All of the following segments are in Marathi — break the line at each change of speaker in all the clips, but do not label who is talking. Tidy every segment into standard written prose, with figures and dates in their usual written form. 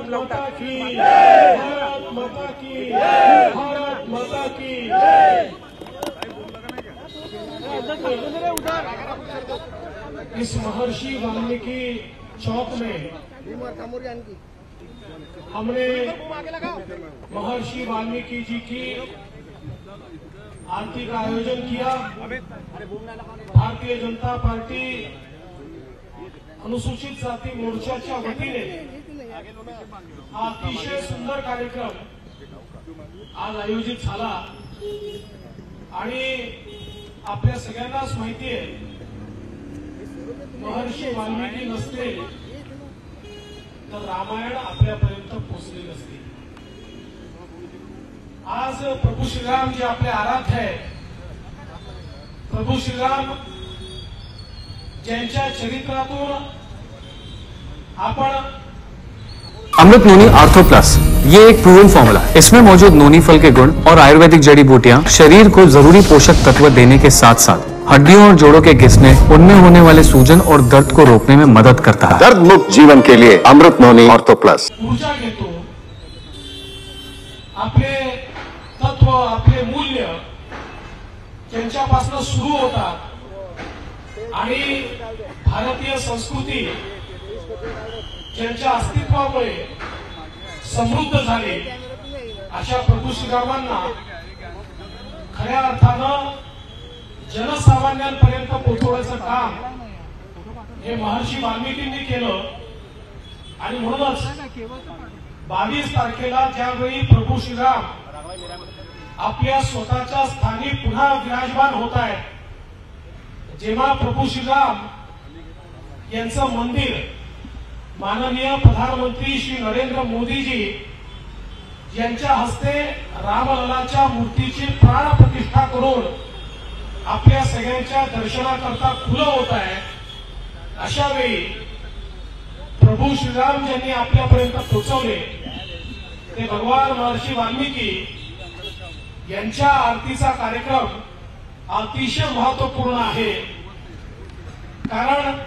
माता की भारत माता की भारत माता की। इस महर्षि वाल्मीकि चौक में हमने महर्षि वाल्मीकि जी की आरती का आयोजन किया। भारतीय जनता पार्टी अनुसूचित जाती मोर्चाच्या वतीने अतिशय सुंदर कार्यक्रम आज आयोजित झाला आणि आपल्या सगळ्यांनाच माहिती आहे, महर्षी वाल्मीकि नसते तर रामायण आपल्यापर्यंत पोहोचले नसते। आज प्रभू श्रीराम जे आपले आराध्य आहे, प्रभू श्रीराम ज्यांच्या चरित्रातून आपण
अमृत नोनी आर्थो प्लस, ये एक प्रूवन फॉर्मूला है। इसमें मौजूद नोनी फल के गुण और आयुर्वेदिक जड़ी बूटियां शरीर को जरूरी पोषक तत्व देने के साथ साथ हड्डियों और जोड़ों के घिसने, उनमें होने वाले सूजन और दर्द को रोकने में मदद करता है।
दर्द मुक्त जीवन के लिए अमृत नोनी आर्थो प्लस।
ऊर्जा घेतो, आपले तत्व आपले मूल्य त्यांच्यापासून सुरू होतात आणि भारतीय संस्कृती ज्यांच्या अस्तित्वामुळे समृद्ध झाली, अशा प्रभू श्रीरामांना खऱ्या अर्थानं जनसामान्यांपर्यंत पोहोचवण्याचं काम हे महर्षी वाल्मिकींनी केलं। आणि म्हणूनच 22 तारखेला ज्यावेळी प्रभू श्रीराम आपल्या स्वतःच्या स्थानी पुन्हा विराजमान होत आहेत, जेव्हा प्रभू श्रीराम यांचं मंदिर माननीय प्रधानमंत्री श्री नरेंद्र मोदीजी यांच्या हस्ते रामललाच्या मूर्तीची प्राण प्रतिष्ठा करून आपल्या सगळ्यांच्या दर्शनाकरता खुलं होत आहे, अशा वेळी प्रभू श्रीराम ज्यांनी आपल्यापर्यंत पोहोचवले ते भगवान महर्षी वाल्मीकि यांच्या आरतीचा कार्यक्रम अतिशय महत्वपूर्ण आहे। कारण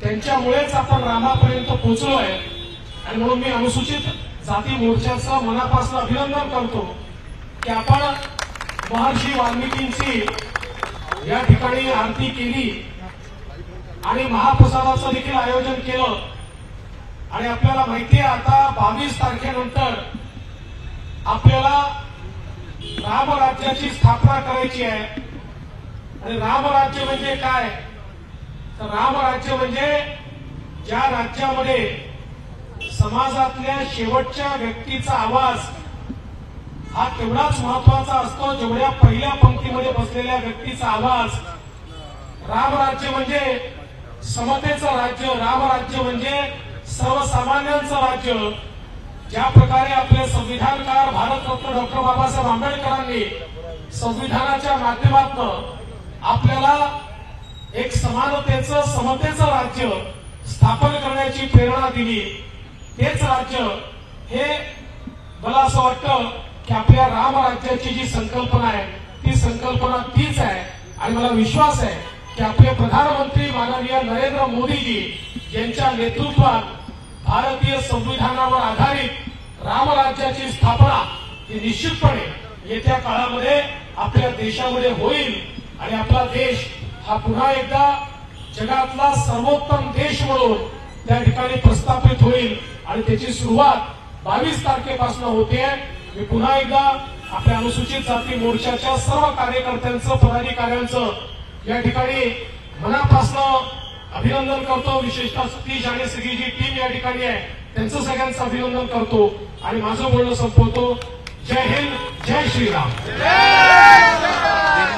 त्यांच्यामुळेच आपण रामापर्यंत पोहोचलोय आणि म्हणून मी अनुसूचित जाती मोर्चाचं मनापासून अभिनंदन करतो की आपण महर्षी वाल्मीकींची या ठिकाणी आरती केली आणि महाप्रसादाचं देखील आयोजन केलं। आणि आपल्याला माहिती आहे, आता 22 तारखेनंतर आपल्याला रामराज्याची स्थापना करायची आहे। आणि रामराज्य म्हणजे काय, तर रामराज्य म्हणजे ज्या राज्यामध्ये समाजातल्या शेवटच्या व्यक्तीचा आवाज हा तेवढाच महत्वाचा असतो जेवढ्या पहिल्या पंक्तीमध्ये बसलेल्या व्यक्तीचा आवाज। रामराज्य म्हणजे समतेचं राज्य, रामराज्य म्हणजे सर्वसामान्यांचं राज्य। ज्या प्रकारे आपले संविधानकार भारतरत्न डॉक्टर बाबासाहेब आंबेडकरांनी संविधानाच्या माध्यमातून आपल्याला एक समानतेचं समतेचं राज्य स्थापन करण्याची प्रेरणा दिली, तेच राज्य हे मला असं वाटतं की आपल्या रामराज्याची जी संकल्पना आहे ती संकल्पना तीच आहे। आणि मला विश्वास आहे की आपले प्रधानमंत्री माननीय नरेंद्र मोदीजी यांच्या नेतृत्वात भारतीय संविधानावर आधारित रामराज्याची स्थापना ही निश्चितपणे येत्या काळामध्ये आपल्या देशामध्ये होईल आणि आपला देश हा पुन्हा एकदा जगातला सर्वोत्तम देश म्हणून त्या ठिकाणी प्रस्थापित होईल। आणि त्याची सुरुवात 22 तारखेपासून होते। मी पुन्हा एकदा आपल्या अनुसूचित जाती मोर्चाच्या सर्व कार्यकर्त्यांचं पदाधिकाऱ्यांचं या ठिकाणी मनापासून अभिनंदन करतो। विशेषतः सतीश आणि सगळी जी टीम या ठिकाणी आहे त्यांचं सगळ्यांचं अभिनंदन करतो आणि माझं बोलणं संपवतो। जय हिंद, जय श्रीराम।